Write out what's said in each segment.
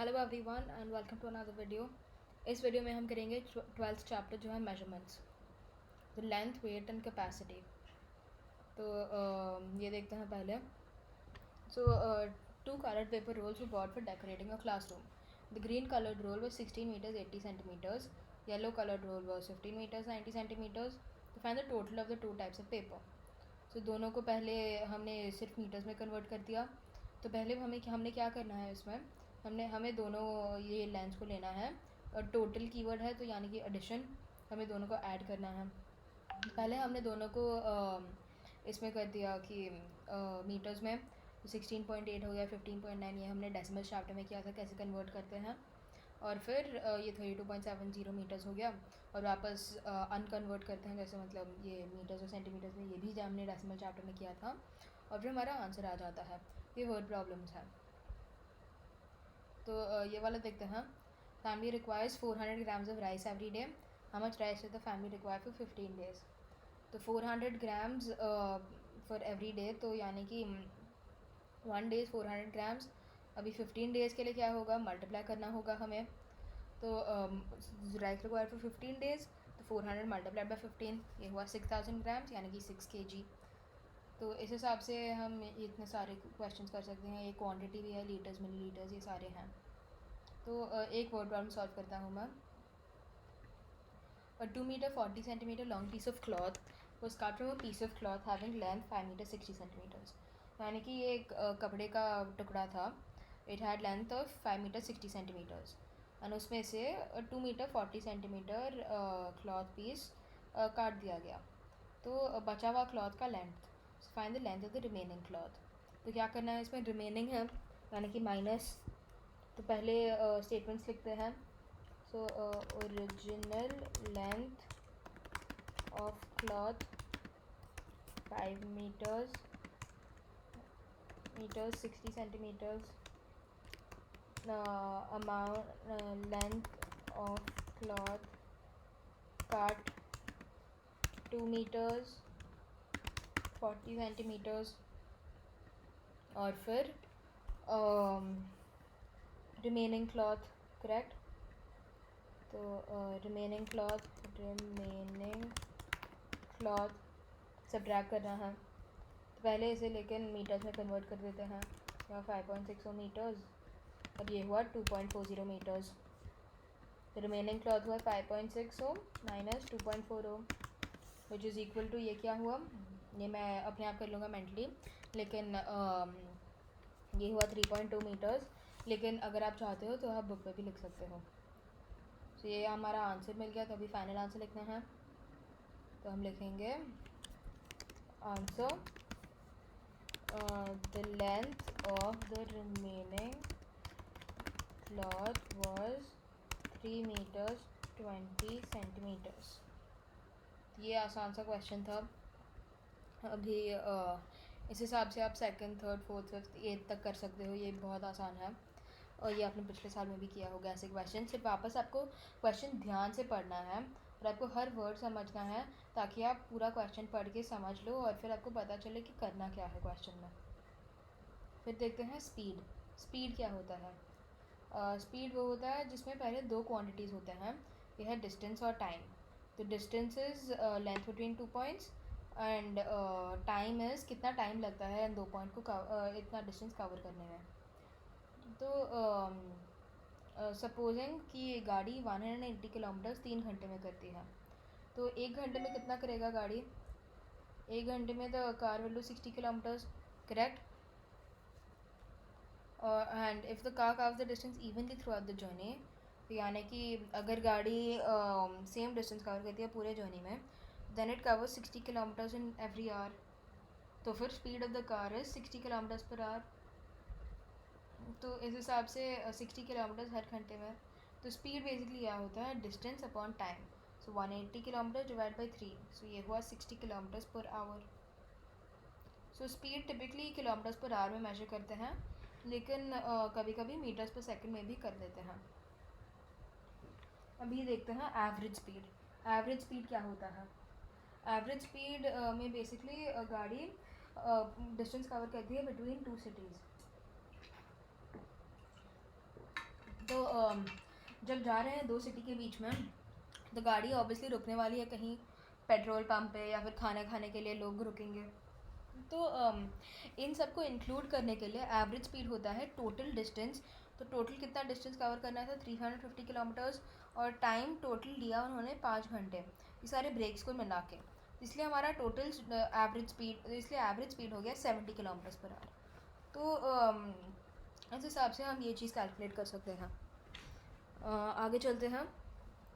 Hello everyone and welcome to another video. इस video में हम करेंगे 12th चैप्टर जो है measurements, the length, weight and capacity. तो ये देखते हैं पहले। सो 2 colored paper rolls were bought for decorating a classroom. The green colored roll was 16 meters 80 centimeters. Yellow colored roll was 15 meters 90 centimeters. To find the total of the two types of paper. So दोनों को पहले हमने सिर्फ metres में convert कर दिया। तो पहले हमने क्या करना है इसमें, हमें दोनों ये लेंथ को लेना है और टोटल कीवर्ड है तो यानी कि एडिशन, हमें दोनों को ऐड करना है। पहले हमने दोनों को इसमें कर दिया कि मीटर्स में 16.8 हो गया, 15.9 ये हमने डेसिमल चैप्टर में किया था कैसे कन्वर्ट करते हैं। और फिर ये 32.70 मीटर्स हो गया और वापस अनकन्वर्ट करते हैं, जैसे मतलब ये मीटर्स और सेंटीमीटर्स में, ये भी हमने डेसिमल चैप्टर में किया था और फिर हमारा आंसर आ जाता है। ये वर्ड प्रॉब्लम्स हैं। तो ये वाला देखते हैं। Family requires 400 grams of rice every day. How much rice is the family require for 15 days? तो 400 grams फॉर एवरी डे, तो यानी कि 1 day 400 grams। अभी 15 days के लिए क्या होगा, मल्टीप्लाई करना होगा हमें। तो राइस रिक्वायर फॉर 15 days, तो 400 मल्टीप्लाइड बाई 15, ये हुआ 6000 grams यानी कि 6 kg। तो इस हिसाब से हम इतने सारे क्वेश्चंस कर सकते हैं। ये क्वांटिटी भी है, लीटर्स मिलीलीटर्स ये सारे हैं। तो एक वर्ड प्रॉब्लम सॉल्व करता हूँ मैं। A 2 meter 40 centimeter long piece of cloth was cut from a piece of cloth having length 5 meter 60 centimeters. यानी कि ये एक कपड़े का टुकड़ा था। It had length of 5 meter 60 centimeters और उसमें से 2 meter 40 centimeter क्लॉथ पीस काट दिया गया। तो बचा हुआ क्लॉथ का length, find the length of the remaining cloth. तो क्या करना है इसमें, रिमेनिंग है यानी कि माइनस। तो पहले स्टेटमेंट्स लिखते हैं। So original length of cloth 5 meters 60 centimeters, amount length of cloth cut 2 meters 40 centimeters और फिर रिमेनिंग क्लॉथ, करेक्ट। तो रिमेनिंग क्लॉथ सब्ट्रैक्ट करना है। तो पहले इसे लेकिन मीटर्स में कन्वर्ट कर देते हैं। यहाँ 5.60 मीटर्स और ये हुआ 2.40 मीटर्स। तो रिमेनिंग क्लॉथ हुआ 5.60 minus 2.40 which is equal to, ये क्या हुआ, ये मैं अपने आप कर लूँगा मेंटली, लेकिन ये हुआ 3.2 मीटर्स। लेकिन अगर आप चाहते हो तो आप बुक पे भी लिख सकते हो। तो ये हमारा आंसर मिल गया। तो अभी फाइनल आंसर लिखना है। तो हम लिखेंगे answer, the length of the remaining cloth was 3 meters 20 centimeters। ये आसान सा क्वेश्चन था। अभी इस हिसाब से आप second, third, fourth, fifth, eighth तक कर सकते हो। ये बहुत आसान है और ये आपने पिछले साल में भी किया होगा ऐसे क्वेश्चन। सिर्फ वापस आपको क्वेश्चन ध्यान से पढ़ना है और आपको हर वर्ड समझना है ताकि आप पूरा क्वेश्चन पढ़ के समझ लो और फिर आपको पता चले कि करना क्या है क्वेश्चन में। फिर देखते हैं स्पीड। स्पीड क्या होता है? स्पीड वो होता है जिसमें पहले दो क्वांटिटीज़ होते हैं। ये है डिस्टेंस और टाइम। तो distance is length between 2 points and time is कितना टाइम लगता है इन 2 पॉइंट को इतना डिस्टेंस कवर करने में। तो सपोजिंग कि गाड़ी 180 किलोमीटर्स 3 घंटे में करती है, तो 1 घंटे में कितना करेगा गाड़ी? 1 घंटे में the car will do 60 kilometres, correct. And if the car covers the distance evenly through out the journey, तो यानी कि अगर गाड़ी सेम डिस्टेंस कवर करती है पूरे जर्नी में, then it covers 60 kilometres in every hour. तो फिर speed of the car is 60 kilometres per hour. तो इस हिसाब से 60 किलोमीटर्स हर घंटे में। तो स्पीड बेसिकली क्या होता है, distance upon time. So 180 kilometre divide by 3, सो ये हुआ 60 kilometres per hour. So speed typically kilometres per our में मेजर करते हैं, लेकिन कभी कभी मीटर्स पर सेकंड में भी कर देते हैं। अभी देखते हैं एवरेज स्पीड। एवरेज स्पीड क्या होता है? एवरेज स्पीड में बेसिकली गाड़ी डिस्टेंस कवर करती है बिटवीन 2 सिटीज़। तो जब जा रहे हैं दो सिटी के बीच में, तो गाड़ी ऑब्वियसली रुकने वाली है कहीं पेट्रोल पंप पे, या फिर खाना खाने के लिए लोग रुकेंगे। तो इन सब को इंक्लूड करने के लिए एवरेज स्पीड होता है टोटल डिस्टेंस। तो टोटल कितना डिस्टेंस कवर करना था, 350 किलोमीटर्स, और टाइम टोटल दिया उन्होंने 5 घंटे, ये सारे ब्रेक्स को मिला के। इसलिए हमारा टोटल एवरेज स्पीड, इसलिए एवरेज स्पीड हो गया 70 किलोमीटर्स पर आवर। तो इस हिसाब से हम ये चीज़ कैलकुलेट कर सकते हैं। आगे चलते हैं।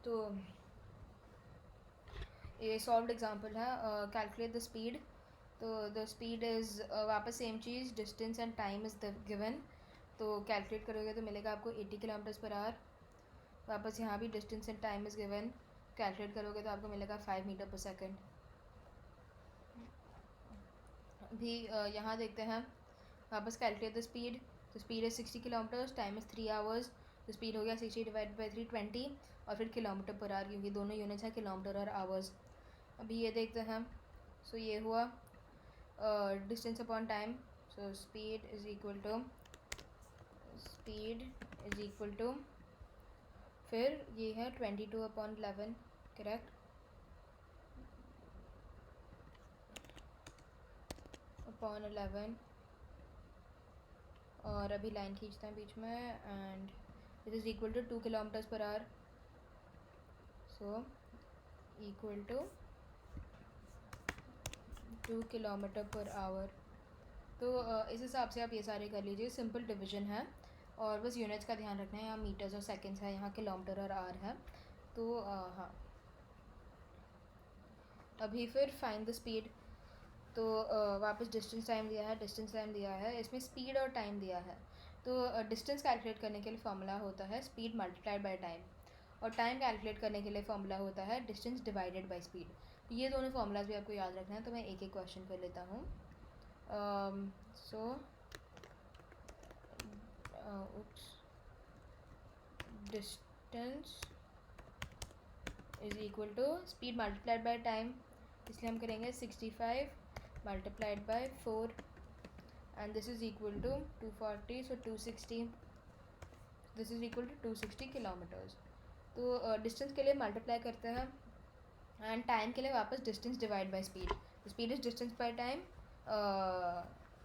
तो ये सॉल्व्ड एग्जांपल है, कैलकुलेट द स्पीड। तो द स्पीड इज़ वापस same cheese, distance and time is the given. तो कैलकुलेट करोगे तो मिलेगा आपको 80 किलोमीटर्स पर आवर। वापस यहाँ भी distance and time is given, calculate करोगे तो आपको मिलेगा 5 मीटर पर सेकेंड। भी यहाँ देखते हैं, वापस कैलकुलेट द स्पीड। तो स्पीड है 60 किलोमीटर्स, टाइम इज़ 3 आवर्स। तो स्पीड हो गया 60 डिवाइड बाई 3, 20, और फिर किलोमीटर पर आवर, क्योंकि दोनों यूनिट्स हैं किलोमीटर और आवर्स। अभी ये देखते हैं। सो ये हुआ distance upon time. So speed is equal to फिर ये है 22 अपॉन 11, करेक्ट, अपॉन 11। और अभी लाइन खींचते हैं बीच में, and it is equal to 2 kilometres per hour. So equal to 2 kilometre per hour. तो इस हिसाब से आप ये सारे कर लीजिए, सिंपल डिवीजन है, और बस यूनिट्स का ध्यान रखना है। यहाँ मीटर्स और सेकंड्स है, यहाँ किलोमीटर और आवर है। तो हाँ, अभी फिर फाइंड द स्पीड। तो वापस डिस्टेंस टाइम दिया है, इसमें स्पीड और टाइम दिया है। तो डिस्टेंस कैलकुलेट करने के लिए फॉर्मूला होता है स्पीड मल्टीप्लाइड बाय टाइम, और टाइम कैलकुलेट करने के लिए फॉर्मूला होता है डिस्टेंस डिवाइडेड बाय स्पीड। ये दोनों फार्मूलाज भी आपको याद रखना है। तो मैं एक एक क्वेश्चन कर लेता हूँ। So distance is equal to speed multiplied by time, इसलिए हम करेंगे 65 multiplied by 4, and this is equal to 240, so 260, this is equal to 260 kilometres. तो डिस्टेंस के लिए मल्टीप्लाई करते हैं, एंड टाइम के लिए वापस distance divide by speed. Speed is distance by time,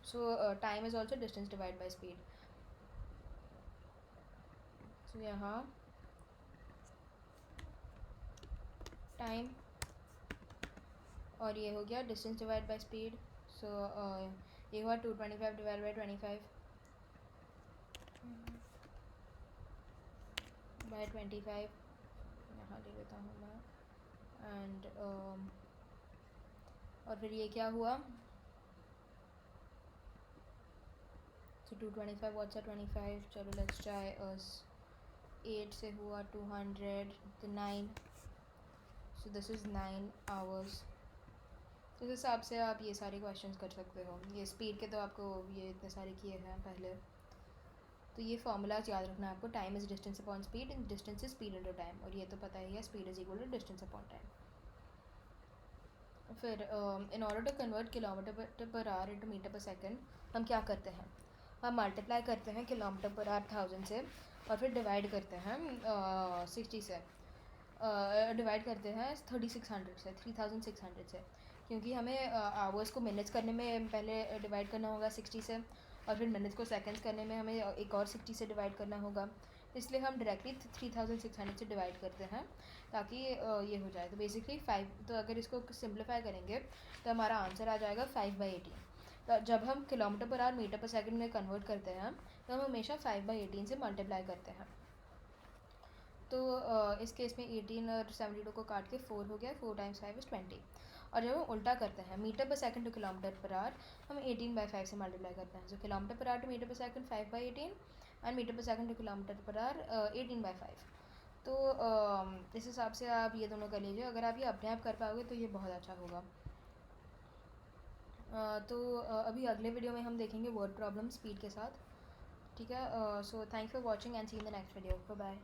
so time is also distance divide by speed. So यहाँ time, और ये हो गया distance divide by speed. So ये हुआ 225 डिवाइड बाय 25 बाय 25, यहाँ ले लेता हूँ मैं, एंड और फिर ये क्या हुआ, सो 225 व्हाट्स 25, चलो लेट्स ट्राई 8 से हुआ 200, तो 9, सो दिस इज़ 9 आवर्स। तो इस हिसाब से आप ये सारे क्वेश्चंस कर सकते हो। ये स्पीड के तो आपको ये इतने सारे किए हैं पहले। तो ये फार्मूलाज याद रखना है आपको, time is distance upon speed, and distance is speed into time, और ये तो पता ही है, speed is equal to distance upon time. फिर in order to convert kilometre per hour into metre per second, हम क्या करते हैं, हम मल्टीप्लाई करते हैं किलोमीटर पर आवर 1000 से, और फिर डिवाइड करते हैं 60 से, डिवाइड करते हैं 3600 से, 3600 से, क्योंकि हमें आवर्स को मिनट्स करने में पहले डिवाइड करना होगा 60 से, और फिर मिनट्स को सेकंड्स करने में हमें एक और 60 से डिवाइड करना होगा। इसलिए हम डायरेक्टली 3600 से डिवाइड करते हैं, ताकि ये हो जाए। तो बेसिकली 5, तो अगर इसको सिंप्लीफाई करेंगे तो हमारा आंसर आ जाएगा 5/18। तो जब हम kilometre per hour meter per second में कन्वर्ट करते हैं, तो हम हमेशा 5/18 से मल्टीप्लाई करते हैं। तो इस केस में 18 और 72 को काट के 4 हो गया, 4 × 5 = 20। और जब हम उल्टा करते हैं metre per second to kilometre per hour, हम 18/5 से मल्टीप्लाई करते हैं। So kilometre per hour to metre per second 5/18, and metre per second to kilometre per hour 18/5। तो इस हिसाब से आप ये दोनों कर लीजिए। अगर आप ये अपने आप कर पाओगे तो ये बहुत अच्छा होगा। तो अभी अगले वीडियो में हम देखेंगे वर्ड प्रॉब्लम स्पीड के साथ, ठीक है। So thanks for watching and see in the next video. Bye bye.